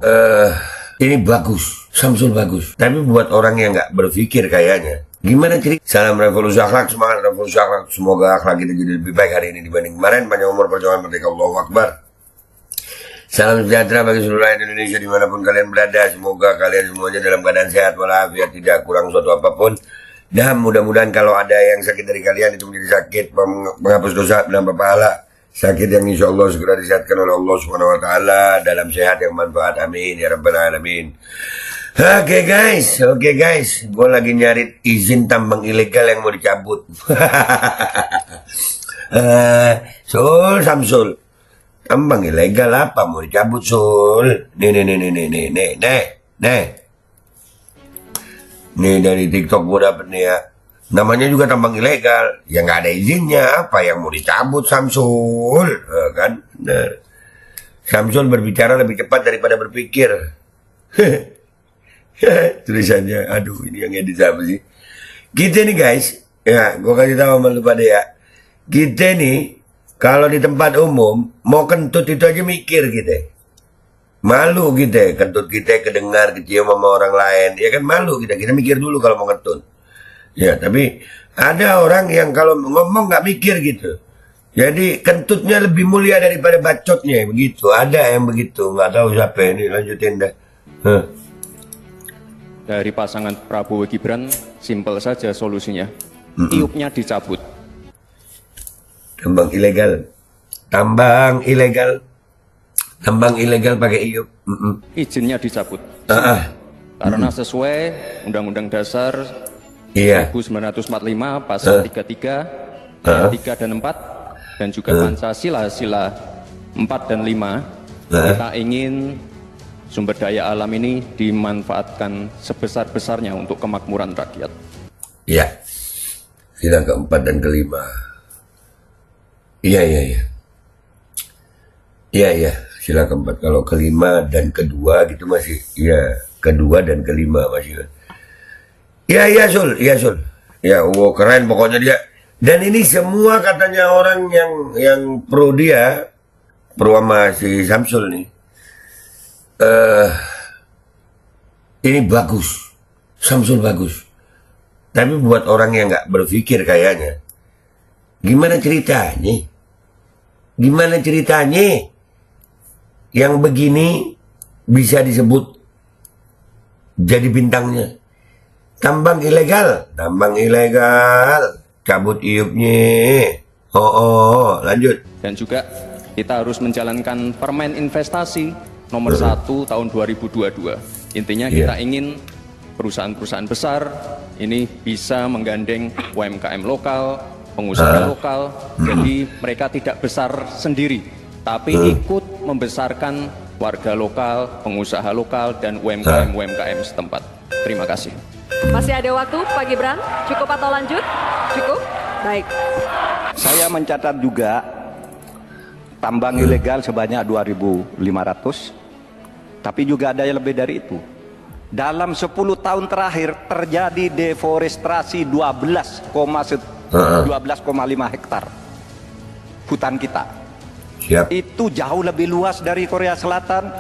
eh ini bagus, Samsul bagus. Tapi buat orang yang nggak berpikir kayaknya, gimana cerita? Salam revolusi akhlak, semangat revolusi akhlak. Semoga akhlak kita jadi lebih baik hari ini dibanding kemarin. Panjang umur perjuangan merdeka, Allahu Akbar. Salam sejahtera bagi seluruh rakyat Indonesia dimanapun kalian berada. Semoga kalian semuanya dalam keadaan sehat walafiat, tidak kurang suatu apapun. Dan mudah-mudahan kalau ada yang sakit dari kalian itu menjadi sakit menghapus dosa dan pahala. Sakit yang insya Allah segera disehatkan oleh Allah Subhanahu Wa Taala dalam sehat yang manfaat. Amin ya rabbal alamin. Oke guys, gue lagi nyari izin tambang ilegal yang mau dicabut. Samsul, tambang ilegal apa mau dicabut Sul? Nih dari TikTok gue dapet nih ya. Namanya juga tambang ilegal, ya nggak ada izinnya, apa yang mau dicabut Samsul, kan? Bener. Samsul berbicara lebih cepat daripada berpikir. Tulisannya, aduh ini yang edit apa sih? Kita nih guys, ya gue kasih tahu sama lu pada ya. Kita nih kalau di tempat umum mau kentut itu aja mikir kita. Malu kita, kentut kita kedengar kecium sama orang lain, ya kan malu kita mikir dulu kalau mau kentut. Ya, tapi ada orang yang kalau ngomong nggak mikir gitu. Jadi kentutnya lebih mulia daripada bacotnya, begitu. Ada yang begitu, nggak tahu siapa ini. Lanjutin dah. Dari pasangan Prabowo Gibran, simpel saja solusinya. Tiupnya dicabut. Tambang ilegal. Tambang ilegal pakai iup. Izinnya dicabut. Karena sesuai Undang-Undang Dasar 1945 pasal 33, ayat 3 dan 4 dan juga Pancasila sila 4 dan 5, kita ingin sumber daya alam ini dimanfaatkan sebesar-besarnya untuk kemakmuran rakyat. Iya, sila keempat dan kelima. Iya, sila keempat. Kalau kelima dan kedua gitu masih, kedua dan kelima masih. Iya Sul. Ya, keren pokoknya dia. Dan ini semua katanya orang yang pro dia, pro sama si Samsul nih. Ini bagus, Samsul bagus. Tapi buat orang yang nggak berpikir kayaknya, gimana ceritanya? Yang begini bisa disebut jadi bintangnya. Tambang ilegal, cabut iupnya. Lanjut. Dan juga kita harus menjalankan Permen Investasi nomor 1 tahun 2022. Intinya kita ingin perusahaan-perusahaan besar ini bisa menggandeng UMKM lokal, pengusaha lokal. Jadi mereka tidak besar sendiri, tapi ikut membesarkan warga lokal, pengusaha lokal, dan UMKM setempat. Terima kasih. Masih ada waktu Pak Gibran? Cukup atau lanjut? Cukup? Baik. Saya mencatat juga tambang ilegal sebanyak 2.500, tapi juga ada yang lebih dari itu. Dalam 10 tahun terakhir terjadi deforestasi 12,5 hektar hutan kita. Siap. Itu jauh lebih luas dari Korea Selatan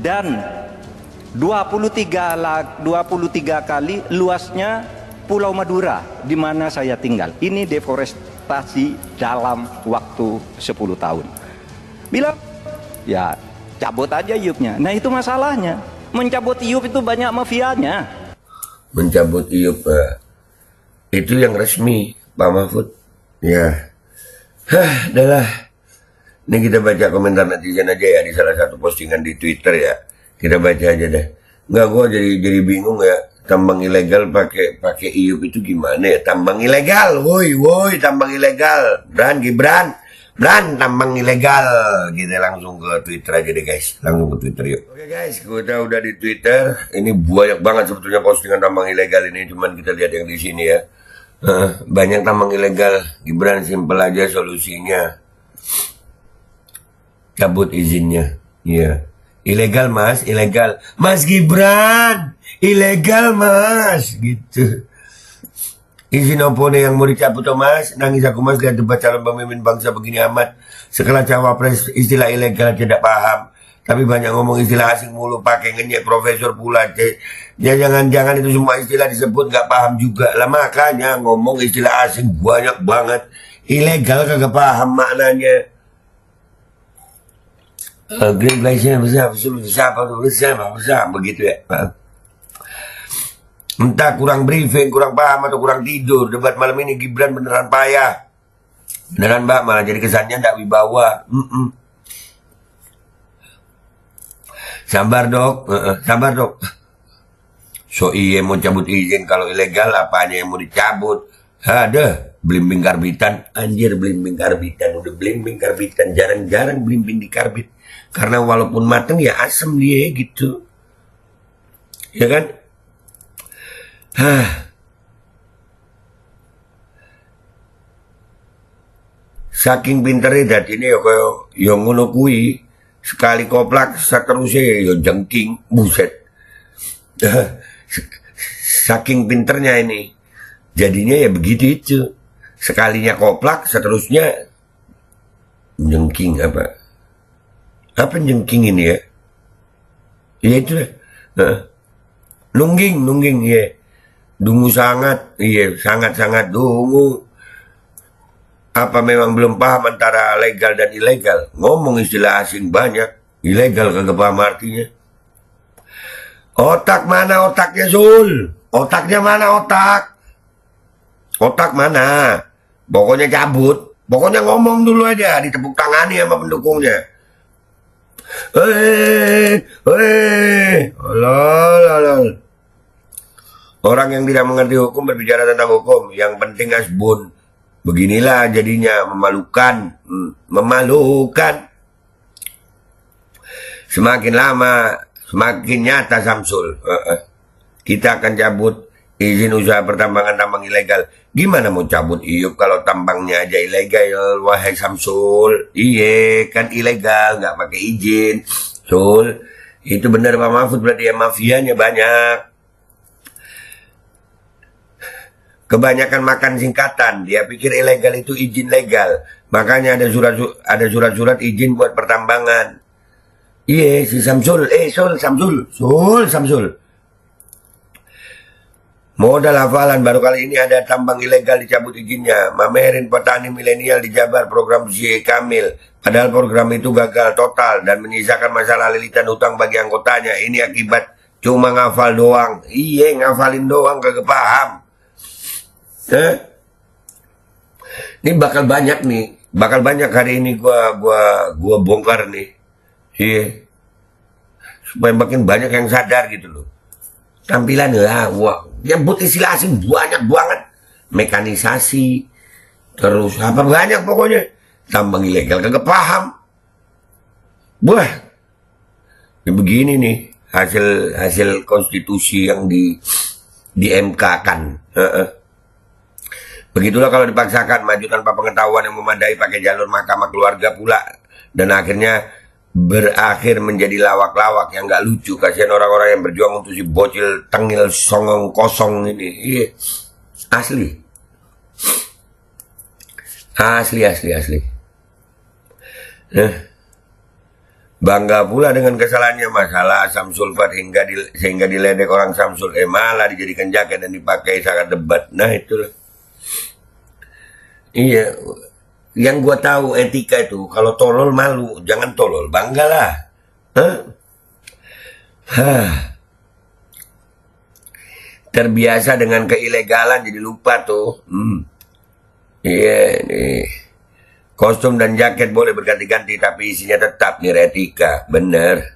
dan 23 kali luasnya Pulau Madura di mana saya tinggal. Ini deforestasi dalam waktu 10 tahun. Bilang, ya cabut aja iupnya. Nah itu masalahnya. Mencabut iup itu banyak mafianya. Mencabut iup itu yang resmi, Pak Mahfud. Ya. Adalah. Ini kita baca komentar netizen aja ya di salah satu postingan di Twitter ya. Kita baca aja deh. Nggak, gue jadi bingung ya. Tambang ilegal pakai iup itu gimana ya? Tambang ilegal, woi, tambang ilegal. Gibran, tambang ilegal. Kita langsung ke Twitter aja deh guys. Langsung ke Twitter yuk. Oke guys, kita udah di Twitter. Ini banyak banget sebetulnya postingan tambang ilegal ini. Cuman kita lihat yang di sini ya. Banyak tambang ilegal. Gibran simpel aja solusinya. Cabut izinnya. Iya. Ilegal mas, ilegal. Mas Gibran, ilegal mas. Gitu. Izin opo nih yang mau dicabut mas? Nangis aku mas lihat debat calon pemimpin bangsa begini amat. Sekelas cawapres istilah ilegal tidak paham. Tapi banyak ngomong istilah asing mulu, pakai ngenyek profesor pula. Ya jangan-jangan itu semua istilah disebut nggak paham juga. Lah makanya ngomong istilah asing banyak banget. Ilegal kagak paham maknanya. Green flag-nya besar, begitu ya. Entah kurang briefing, kurang paham atau kurang tidur. Debat malam ini Gibran beneran payah. Beneran Mbak, malah jadi kesannya ndak wibawa. Sabar dok, sabar dok. So iya mau cabut izin kalau ilegal, apanya yang mau dicabut? Ada belimbing karbitan, anjir belimbing karbitan, udah belimbing karbitan, jarang-jarang belimbing di karbit. Karena walaupun mateng ya asem dia gitu. Ya kan? Saking pinternya dadi ini ya kaya yang ngono kuwi. Sekali koplak seterusnya ya jengking, buset. Saking pinternya ini, jadinya ya begitu itu. Sekalinya koplak, seterusnya jengking apa? Apa jengking ini ya? Ya itu lah. Nungging ya. Dungu sangat, iya sangat-sangat dungu. Apa memang belum paham antara legal dan ilegal? Ngomong istilah asing banyak. Ilegal kagak paham artinya. Otak mana otaknya, Sul? Otaknya mana otak? Otak mana? Pokoknya cabut. Pokoknya ngomong dulu aja. Ditepuk tangani sama pendukungnya. Alah. Orang yang tidak mengerti hukum berbicara tentang hukum. Yang penting asbun. Beginilah jadinya memalukan. Semakin lama semakin nyata Samsul. Kita akan cabut izin usaha pertambangan tambang ilegal. Gimana mau cabut Iup kalau tambangnya aja ilegal, wahai Samsul? Iya kan ilegal, nggak pakai izin. Sul, itu benar Pak Mahfud, berarti ya mafianya banyak. Kebanyakan makan singkatan, dia pikir ilegal itu izin legal. Makanya ada surat-surat izin buat pertambangan. Iya, si Samsul, Samsul. Modal hafalan, baru kali ini ada tambang ilegal dicabut izinnya. Mamerin petani milenial di Jabar program J. Kamil. Padahal program itu gagal total dan menyisakan masalah lilitan utang bagi anggotanya. Ini akibat cuma ngafal doang. Iya, ngafalin doang kagak paham. Ini bakal banyak hari ini gua bongkar nih. Iya. Supaya makin banyak yang sadar gitu loh. Tampilan lah, wah, yang butuh istilah asing banyak banget. Mekanisasi, terus apa banyak pokoknya. Tambang ilegal kagak paham. Wah. Ya begini nih hasil konstitusi yang di MK kan. Begitulah kalau dipaksakan maju tanpa pengetahuan yang memadai pakai jalur mahkamah keluarga pula. Dan akhirnya berakhir menjadi lawak-lawak yang gak lucu. Kasihan orang-orang yang berjuang untuk si bocil tengil songong kosong ini. Iya. Asli. Bangga pula dengan kesalahannya masalah asam sulfat sehingga diledek orang Samsul. Malah dijadikan jaket dan dipakai saat debat. Nah itulah. Iya, yang gua tahu etika itu kalau tolol malu, jangan tolol, banggalah. Terbiasa dengan keilegalan jadi lupa tuh. Iya nih, kostum dan jaket boleh berganti-ganti tapi isinya tetap nih etika, bener.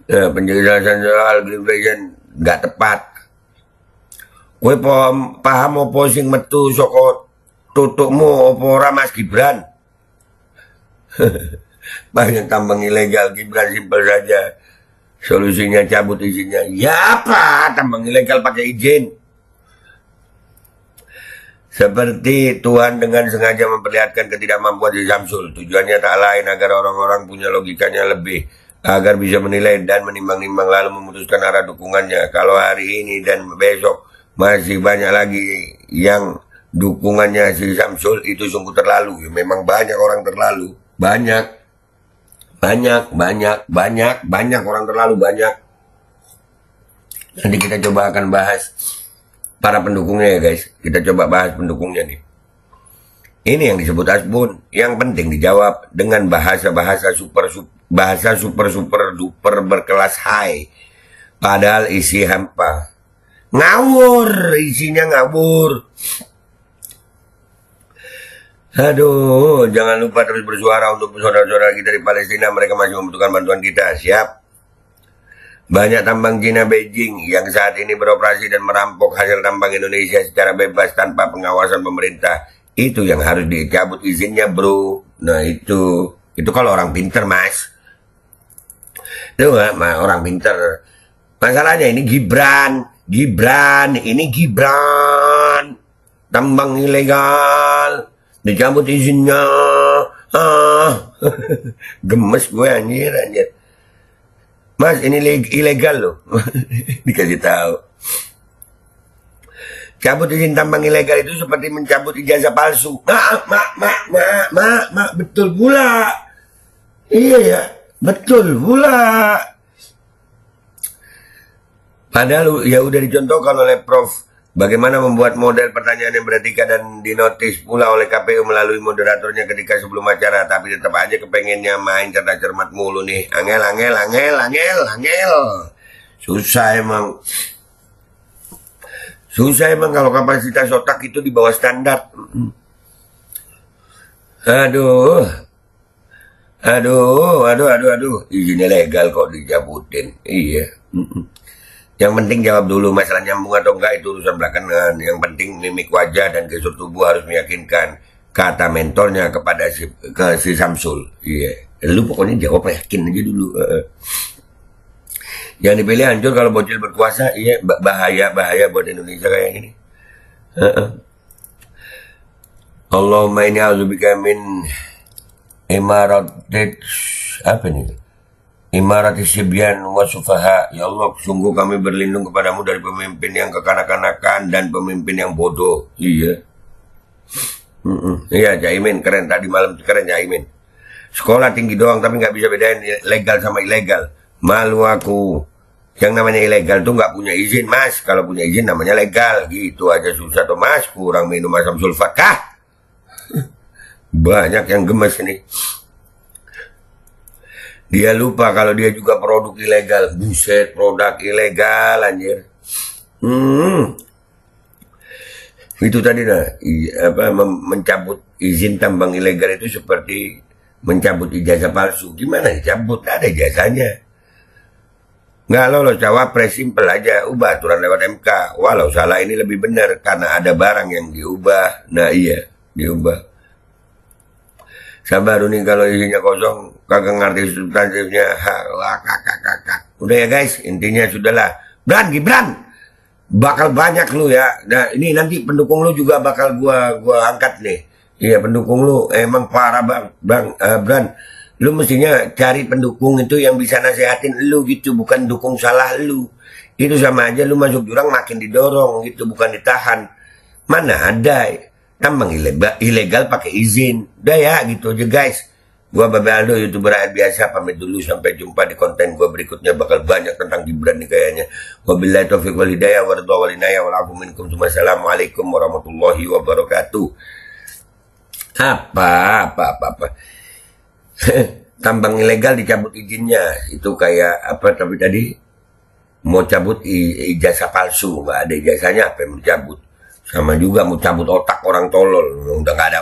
Penjelasan soal Green Flag nggak tepat. Kue paham opo sing metu saka tutukmu opo ora Mas Gibran? Banyak tambang ilegal Gibran, simpel saja. Solusinya cabut izinnya. Ya apa? Tambang ilegal pakai izin. Seperti Tuhan dengan sengaja memperlihatkan ketidakmampuan di Samsul. Tujuannya tak lain agar orang-orang punya logikanya lebih. Agar bisa menilai dan menimbang-nimbang lalu memutuskan arah dukungannya. Kalau hari ini dan besok masih banyak lagi yang dukungannya si Samsul, itu sungguh terlalu. Ya, memang banyak orang terlalu. Banyak. Banyak orang, terlalu banyak. Nanti kita coba akan bahas para pendukungnya ya guys. Kita coba bahas pendukungnya nih. Ini yang disebut Asbun. Yang penting dijawab dengan bahasa super duper berkelas high. Padahal isi hampa. Ngawur, isinya ngawur. Aduh, jangan lupa terus bersuara untuk saudara-saudara kita di Palestina. Mereka masih membutuhkan bantuan kita. Siap. Banyak tambang Cina Beijing yang saat ini beroperasi dan merampok hasil tambang Indonesia secara bebas tanpa pengawasan pemerintah. Itu yang harus dicabut izinnya, bro. Nah, itu kalau orang pinter, mas. Itu orang pinter. Masalahnya ini Gibran. Tambang ilegal. Dicabut izinnya. Gemes gue anjir. Mas, ini ilegal loh. Dikasih tahu. Cabut izin tambang ilegal itu seperti mencabut ijazah palsu. Betul pula. Iya ya, betul pula. Padahal ya udah dicontohkan oleh Prof. Bagaimana membuat model pertanyaan yang beretika dan dinotis pula oleh KPU melalui moderatornya ketika sebelum acara. Tapi tetap aja kepengennya main cerdas cermat mulu nih. Angel. Susah emang kalau kapasitas otak itu di bawah standar. Aduh. Izinnya legal kok dicabutin. Iya. Yang penting jawab dulu masalah nyambung atau enggak itu urusan belakangan. Yang penting mimik wajah dan gestur tubuh harus meyakinkan, kata mentornya kepada si Samsul. Iya. Lu pokoknya jawab yakin aja dulu. Yang dipilih hancur kalau bocil berkuasa. Iya, bahaya buat Indonesia kayak gini. Allahumma inni a'udzubika min imarati sibyan wa sufaha. Ya Allah, sungguh kami berlindung kepadamu dari pemimpin yang kekanak-kanakan dan pemimpin yang bodoh. Iya. Iya, Caimin keren. Tadi malam keren Caimin. Sekolah tinggi doang tapi nggak bisa bedain legal sama ilegal. Malu aku. Yang namanya ilegal tuh nggak punya izin, mas. Kalau punya izin namanya legal. Gitu aja susah tuh, mas. Kurang minum asam sulfat kah? Banyak yang gemes ini. Dia lupa kalau dia juga produk ilegal. Buset, produk ilegal anjir. Itu tadi mencabut izin tambang ilegal itu seperti mencabut ijazah palsu. Gimana dicabut? Ada ijazahnya. Nggak lolos cawapres, simpel aja. Ubah aturan lewat MK. Walau salah ini lebih benar karena ada barang yang diubah. Nah iya, diubah. Sabar nih kalau isinya kosong, kagak ngerti substantifnya. Udah ya guys, intinya sudahlah. Gibran, bakal banyak lu ya. Nah ini nanti pendukung lu juga bakal gua angkat nih. Iya, pendukung lu emang parah Bran. Lu mestinya cari pendukung itu yang bisa nasehatin lu gitu, bukan dukung salah lu. Itu sama aja lu masuk jurang makin didorong gitu, bukan ditahan. Mana ada tambang ilegal pakai izin. Udah ya, gitu aja guys. Gua Babe Aldo, YouTuber rakyat biasa, pamit dulu. Sampai jumpa di konten gua berikutnya. Bakal banyak tentang Gibran nih kayaknya. Wabillahi taufiq wal hidayah wa ridha wal inayah wal afu minkum. Assalamualaikum warahmatullahi wabarakatuh. Apa. Tambang ilegal dicabut izinnya. Itu kayak apa tapi tadi? Mau cabut ijazah palsu. Nggak ada ijazahnya, apa yang mau cabut? Sama juga mau cabut otak orang tolol. Udah nggak ada